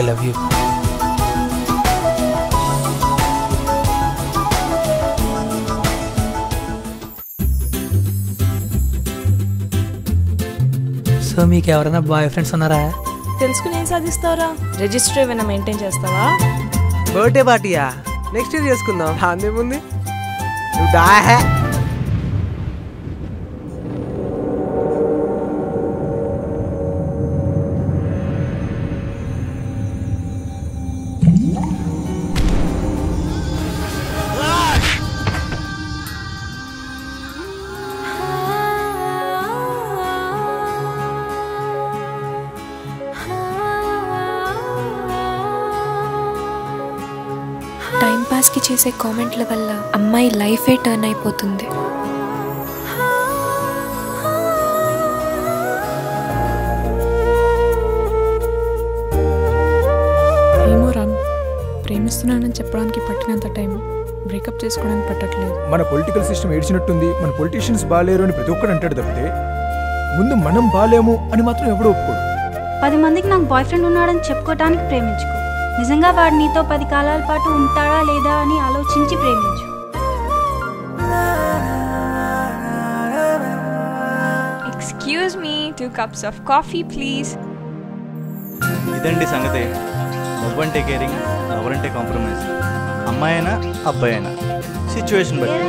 I love you. So మీకు ఎవరైనా bye friends ఉన్నారా? తెలుసుకుని ఏం సాధిస్తావురా? రిజిస్టర్ ఏమైనా మెయింటైన్ చేస్తావా? బర్త్డే పార్టీయా? నెక్స్ట్ ఇయర్ చేసుకుందాం. అందేముంది, నువ్వు దా. టైం పాస్కి చేసే కామెంట్ల వల్ల అమ్మాయి లైఫే టర్న్ అయిపోతుంది. ఏమో రామ్, ప్రేమిస్తున్నానని చెప్పడానికి పట్టినంత టైం బ్రేకప్ చేసుకోవడానికి పట్టట్లేదు. మన పొలిటికల్ సిస్టమ్ ఏడ్చినట్టుంది, మన పొలిటీషియన్స్ బాగాలేరు అని ప్రతి ఒక్కరు అంటాడు తప్పితే ముందు మనం బాగాలేము అని మాత్రం ఎవడో ఒప్పుకోడు. 10 మందికి నాకు బాయ్ ఫ్రెండ్ ఉన్నాడని చెప్పుకోవడానికి ప్రేమించుకో. నిజంగా వాడు నీతో 10 కాలాల పాటు ఉంటాడా లేదా అని ఆలోచించి ప్రేమించు. Excuse me, 2 cups of coffee please. ఇదండి సంగతి. నువ్వంటే కేరింగ్, ఎవరంటే కాంప్రమైజ్. అమ్మాయి అయినా అబ్బాయి అయినా సిచ్యువేషన్ బట్టి.